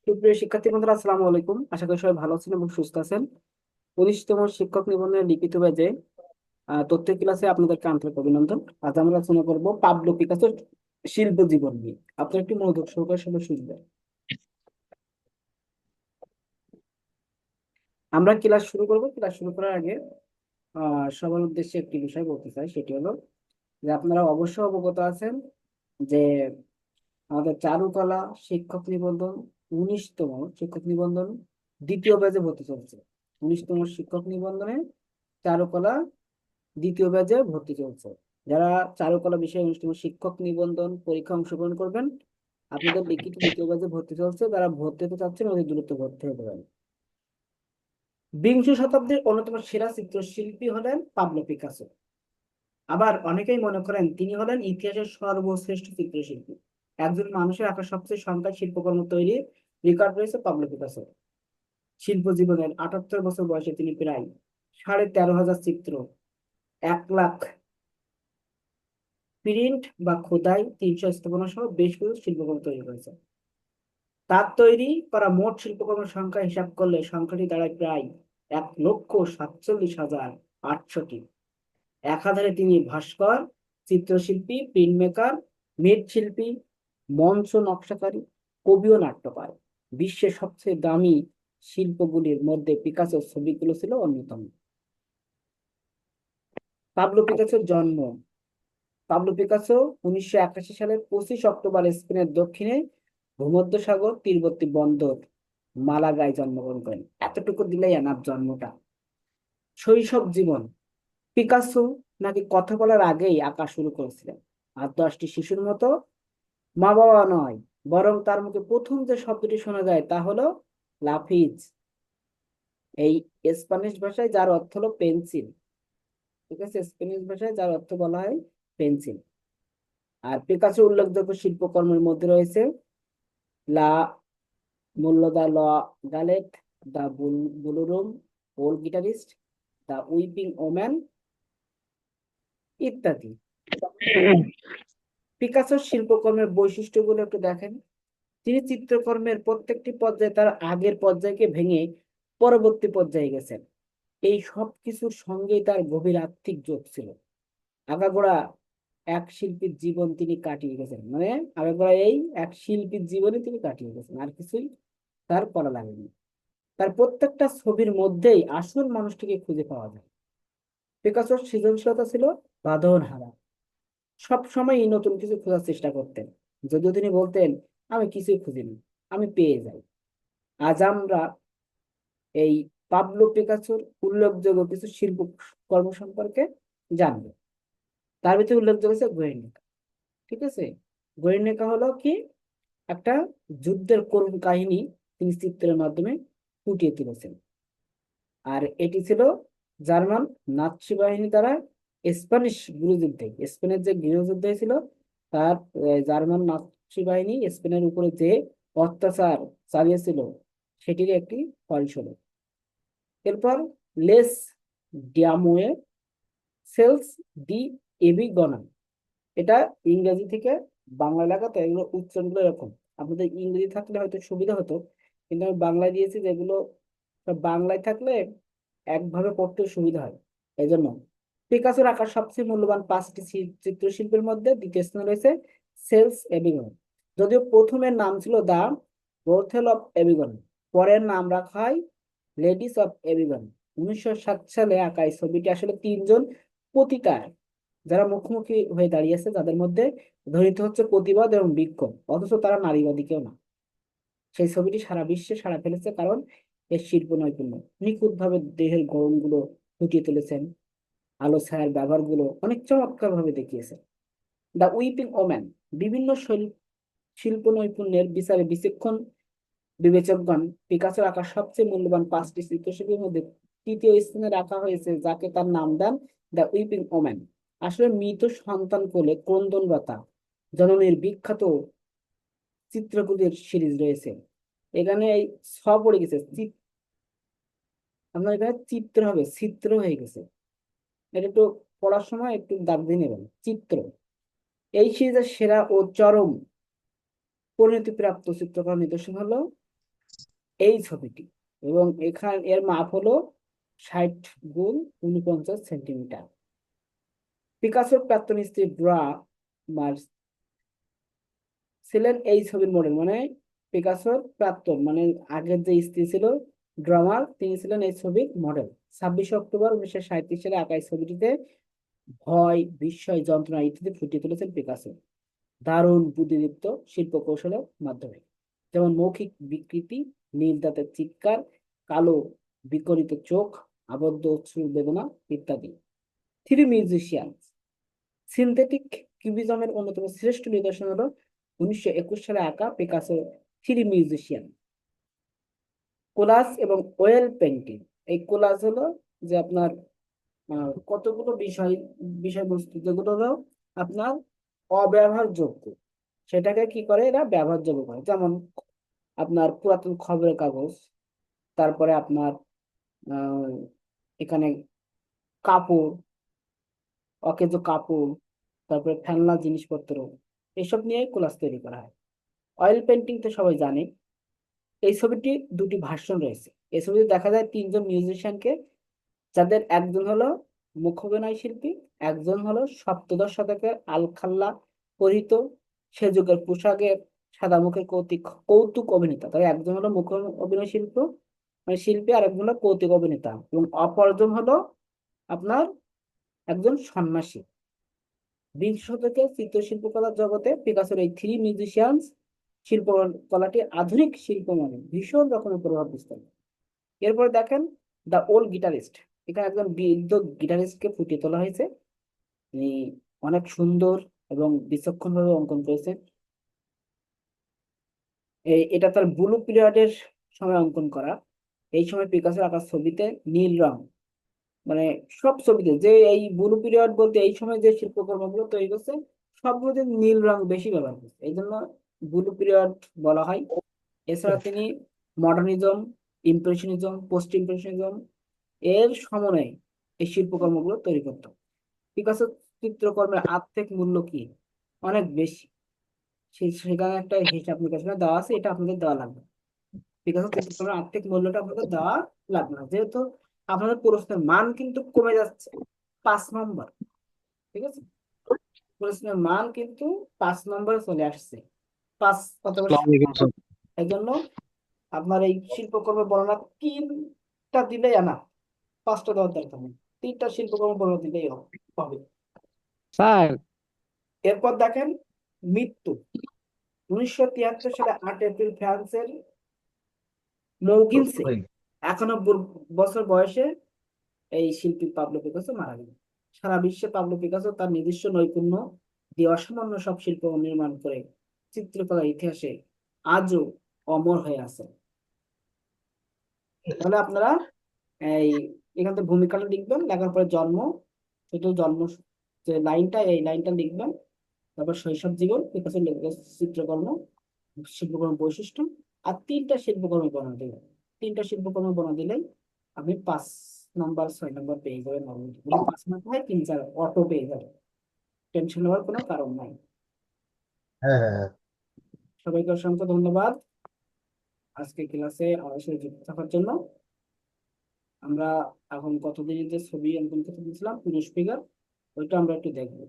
সুপ্রিয় শিক্ষার্থী বন্ধুরা, আসসালামু আলাইকুম। আশা করি সবাই ভালো আছেন এবং সুস্থ আছেন। 19তম শিক্ষক নিবন্ধনের লিখিত ব্যাচে তথ্য ক্লাসে আপনাদেরকে আন্তরিক অভিনন্দন। আজ আমরা আলোচনা করব পাবলো পিকাসোর শিল্প জীবন নিয়ে। আপনার একটি মনোযোগ সহকারে সবাই শুনবেন। আমরা ক্লাস শুরু করব। ক্লাস শুরু করার আগে সবার উদ্দেশ্যে একটি বিষয় বলতে চাই, সেটি হলো যে আপনারা অবশ্যই অবগত আছেন যে আমাদের চারুকলা শিক্ষক নিবন্ধন 19তম শিক্ষক নিবন্ধন দ্বিতীয় ব্যাচে ভর্তি চলছে। 19তম শিক্ষক নিবন্ধনে চারুকলা দ্বিতীয় ব্যাচে ভর্তি চলছে। যারা চারুকলা বিষয়ে 19তম শিক্ষক নিবন্ধন পরীক্ষা অংশগ্রহণ করবেন, আপনাদের লিখিত দ্বিতীয় ব্যাচে ভর্তি চলছে। যারা ভর্তি হতে চাচ্ছেন অতি দ্রুত ভর্তি হতে পারেন। বিংশ শতাব্দীর অন্যতম সেরা চিত্রশিল্পী হলেন পাবলো পিকাসো। আবার অনেকেই মনে করেন তিনি হলেন ইতিহাসের সর্বশ্রেষ্ঠ চিত্রশিল্পী। একজন মানুষের আঁকা সবচেয়ে সংখ্যক শিল্পকর্ম তৈরির রেকর্ড রয়েছে পাবলো পিকাসো। শিল্প জীবনের 78 বছর বয়সে তিনি প্রায় 13,500 চিত্র, 1 লাখ প্রিন্ট বা খোদাই, 300 স্থাপনা সহ বেশ কিছু শিল্পকর্ম তৈরি করেছে। তার তৈরি করা মোট শিল্পকর্মের সংখ্যা হিসাব করলে সংখ্যাটি দাঁড়ায় প্রায় 1,47,800টি। একাধারে তিনি ভাস্কর, চিত্রশিল্পী, প্রিন্ট মেকার, মৃৎশিল্পী, মঞ্চ নকশাকারী, কবি ও নাট্যকার। বিশ্বের সবচেয়ে দামি শিল্পগুলির মধ্যে পিকাসোর ছবিগুলো ছিল অন্যতম। পাবলো পিকাসোর জন্ম। পাবলো পিকাসো 1981 সালের 25 অক্টোবর স্পেনের দক্ষিণে ভূমধ্যসাগর তীরবর্তী বন্দর মালাগায় জন্মগ্রহণ করেন। এতটুকু দিলেই এনাফ জন্মটা। শৈশব জীবন। পিকাসো নাকি কথা বলার আগেই আঁকা শুরু করেছিলেন। আর 10টি শিশুর মতো মা বাবা নয়, বরং তার মুখে প্রথম যে শব্দটি শোনা যায় তা হলো লাফিজ। এই স্প্যানিশ ভাষায় যার অর্থ হলো পেন্সিল। ঠিক আছে, স্প্যানিশ ভাষায় যার অর্থ বলা হয় পেন্সিল। আর পিকাসোর উল্লেখযোগ্য শিল্পকর্মের মধ্যে রয়েছে la de la Galette, the ballroom, old guitarist, the weeping woman ইত্যাদি। পিকাসোর শিল্পকর্মের বৈশিষ্ট্যগুলো একটু দেখেন। তিনি চিত্রকর্মের প্রত্যেকটি পর্যায়ে তার আগের পর্যায়কে ভেঙে পরবর্তী পর্যায়ে গেছেন। এই সব কিছুর সঙ্গেই তার গভীর আত্মিক যোগ ছিল। আগাগোড়া এক শিল্পীর জীবন তিনি কাটিয়ে গেছেন, মানে আগাগোড়া এই এক শিল্পীর জীবনে তিনি কাটিয়ে গেছেন, আর কিছুই তার করা লাগেনি। তার প্রত্যেকটা ছবির মধ্যেই আসল মানুষটিকে খুঁজে পাওয়া যায়। পিকাসোর সৃজনশীলতা ছিল বাঁধন হারা। সব সময় নতুন কিছু খোঁজার চেষ্টা করতেন। যদিও তিনি বলতেন, আমি কিছুই খুঁজিনি, আমি পেয়ে যাই। আজ আমরা এই পাবলো পিকাসোর উল্লেখযোগ্য কিছু শিল্প কর্ম সম্পর্কে জানবো। তার ভিতরে উল্লেখযোগ্য হচ্ছে গুয়ের্নিকা। ঠিক আছে, গুয়ের্নিকা হলো কি একটা যুদ্ধের করুণ কাহিনী তিনি চিত্রের মাধ্যমে ফুটিয়ে তুলেছেন। আর এটি ছিল জার্মান নাৎসি বাহিনী দ্বারা স্প্যানিশ গৃহযুদ্ধে, স্পেনের যে গৃহযুদ্ধ ছিল তার জার্মান নাৎসি বাহিনী স্পেনের উপরে যে অত্যাচার চালিয়েছিল সেটির একটি ফলস্বরূপ। এরপর লেস ডিয়ামোয়ে সেলস ডি এবিগনা, এটা ইংরেজি থেকে বাংলা লেখা, তো এগুলো উচ্চারণগুলো এরকম। আপনাদের ইংরেজি থাকলে হয়তো সুবিধা হতো, কিন্তু আমি বাংলায় দিয়েছি, যেগুলো সব বাংলায় থাকলে একভাবে পড়তে সুবিধা হয়। এই জন্য পিকাসোর আঁকা সবচেয়ে মূল্যবান 5টি চিত্রশিল্পের মধ্যে দ্বিতীয় স্থানে রয়েছে সেলস এবিগন। যদিও প্রথমের নাম ছিল দা বোর্থেল অফ এবিগন, পরের নাম রাখা হয় লেডিস অফ এবিগন। 1907 সালে আঁকা এই ছবিটি আসলে 3জন পতিতার যারা মুখোমুখি হয়ে দাঁড়িয়েছে, যাদের মধ্যে ধ্বনিত হচ্ছে প্রতিবাদ এবং বিক্ষোভ, অথচ তারা নারীবাদী কেউ না। সেই ছবিটি সারা বিশ্বে সাড়া ফেলেছে কারণ এর শিল্প নৈপুণ্য। নিখুঁত ভাবে দেহের গড়নগুলো ফুটিয়ে তুলেছেন, আলো ছায়ার ব্যবহারগুলো অনেক চমৎকার ভাবে দেখিয়েছেন। The weeping woman. বিভিন্ন শিল্প নৈপুণ্যের বিচারে বিচক্ষণ বিবেচকগণ পিকাসোর আঁকা সবচেয়ে মূল্যবান 5টি চিত্রশিল্পের মধ্যে তৃতীয় স্থানে রাখা হয়েছে, যাকে তার নাম দেন দ্য উইপিং ওম্যান। আসলে মৃত সন্তান কোলে ক্রন্দনরতা জননীর বিখ্যাত চিত্রগুলির সিরিজ রয়েছে। এখানে এই পড়ে গেছে আপনার এখানে চিত্র হবে, চিত্র হয়ে গেছে। এটা একটু পড়ার সময় একটু দাগ দিয়ে নেবেন, চিত্র। এই সিরিজের সেরা ও চরম পরিণতিপ্রাপ্ত চিত্রকর নিদর্শন হলো এই ছবিটি, এবং এখানে এর মাপ হলো 60 × 49 সেন্টিমিটার। পিকাসোর প্রাক্তন স্ত্রী ড্রা মার্স ছিলেন এই ছবির মডেল, মানে পিকাসোর প্রাক্তন মানে আগের যে স্ত্রী ছিল ড্রামার, তিনি ছিলেন এই ছবির মডেল। 26 অক্টোবর 1937 সালে আঁকা এই ছবিটিতে ভয়, বিস্ময়, যন্ত্রণা ইত্যাদি ফুটিয়ে তুলেছেন পিকাসো দারুণ বুদ্ধিদীপ্ত শিল্প কৌশলের মাধ্যমে, যেমন মৌখিক বিকৃতি, নীল দাঁতের চিৎকার, কালো বিকরিত চোখ, আবদ্ধ অশ্রু বেদনা ইত্যাদি। থ্রি মিউজিশিয়ান সিনথেটিক কিউবিজমের অন্যতম শ্রেষ্ঠ নিদর্শন হলো 1921 সালে আঁকা পিকাসো থ্রি মিউজিশিয়ান। কোলাজ এবং ওয়েল পেন্টিং। এই কোলাজ হলো যে আপনার কতগুলো বিষয়বস্তু যেগুলো হলো আপনার অব্যবহারযোগ্য, সেটাকে কি করে এরা ব্যবহারযোগ্য করে, যেমন আপনার পুরাতন খবরের কাগজ, তারপরে আপনার আহ এখানে কাপড়, অকেজো কাপড়, তারপরে খেলনা জিনিসপত্র, এসব নিয়ে কোলাজ তৈরি করা হয়। অয়েল পেন্টিং তো সবাই জানে। এই ছবিটি দুটি ভার্সন রয়েছে। এই ছবিতে দেখা যায় তিনজন মিউজিশিয়ানকে, যাদের একজন হলো মুখাভিনয় শিল্পী, একজন হলো সপ্তদশ শতকের আলখাল্লা পরিহিত সে যুগের পোশাকের সাদা মুখের কৌতুক কৌতুক অভিনেতা। তবে একজন হলো মুখ অভিনয় শিল্প মানে শিল্পী, আর একজন হলো কৌতুক অভিনেতা, এবং অপরজন হলো আপনার একজন সন্ন্যাসী। বিংশ শতকের চিত্রশিল্পকলার জগতে পিকাসোর এই থ্রি মিউজিশিয়ানস শিল্পকলাটি আধুনিক শিল্প মানে ভীষণ রকমের প্রভাব বিস্তার করে। এরপরে দেখেন দ্য ওল্ড গিটারিস্ট। এখানে একজন বৃদ্ধ গিটারিস্টকে ফুটিয়ে তোলা হয়েছে। তিনি অনেক সুন্দর এবং বিচক্ষণ ভাবে অঙ্কন করেছেন। এটা তার ব্লু পিরিয়ডের সময় অঙ্কন করা। এই সময় পিকাসোর আঁকা ছবিতে নীল রং, মানে সব ছবিতে যে এই ব্লু পিরিয়ড বলতে এই সময় যে শিল্পকর্মগুলো তৈরি করছে সবগুলোতে নীল রং বেশি ব্যবহার করছে, এই জন্য ব্লু পিরিয়ড বলা হয়। এছাড়া তিনি মডার্নিজম, ইমপ্রেশনিজম, পোস্ট ইমপ্রেশনিজম এর সমন্বয়ে এই শিল্পকর্মগুলো তৈরি করত। পিকাসো চিত্রকর্মের আর্থিক মূল্য কি? অনেক বেশি। সেখানে একটা হিসাব নিকাশ দেওয়া আছে, এটা আপনাদের দেওয়া লাগবে। পিকাসো চিত্রকর্মের আর্থিক মূল্যটা আপনাদের দেওয়া লাগবে না, যেহেতু আপনাদের প্রশ্নের মান কিন্তু কমে যাচ্ছে 5 নম্বর। ঠিক আছে, প্রশ্নের মান কিন্তু 5 নম্বরে চলে আসছে। পাঁচ অথবা আসসালামু আলাইকুম স্যার। এই জন্য আপনার এই শিল্পকর্মের বর্ণনা 3টা দিলেই আনা, 5টা দেওয়ার দরকার নেই, 3টা শিল্পকর্ম বর্ণনা দিলেই হবে। স্যার, এরপর দেখেন মৃত্যু। 1973 সালে 8 এপ্রিল ফ্রান্সের মৌগিনসে 91 বছর বয়সে এই শিল্পী পাবলো পিকাসো মারা গেলেন। সারা বিশ্বে পাবলো পিকাসো তার নিজস্ব নৈপুণ্য দিয়ে অসামান্য সব শিল্প নির্মাণ করে চিত্রকলার ইতিহাসে আজও অমর হয়ে আছে। তাহলে আপনারা এই এখান থেকে ভূমিকাটা লিখবেন, লেখার পরে জন্ম, শুধু জন্ম যে লাইনটা, এই লাইনটা লিখবেন। তারপর শৈশব জীবন, পিকাসোর চিত্রকর্ম, শিল্পকর্ম বৈশিষ্ট্য, আর 3টা শিল্পকর্ম বর্ণনা দিলেন। 3টা শিল্পকর্ম বর্ণনা দিলেই আপনি 5 নম্বর 6 নম্বর পেয়ে যাবেন। যদি 5 নম্বর হয় 3 4 অটো পেয়ে যাবেন, টেনশন নেওয়ার কোনো কারণ নাই। হ্যাঁ হ্যাঁ হ্যাঁ। সবাইকে অসংখ্য ধন্যবাদ আজকে ক্লাসে আমাদের সাথে যুক্ত থাকার জন্য। আমরা এখন কতদিনের যে ছবি অঙ্কন করতে দিয়েছিলাম পুরুষ ফিগার, ওইটা আমরা একটু দেখবো।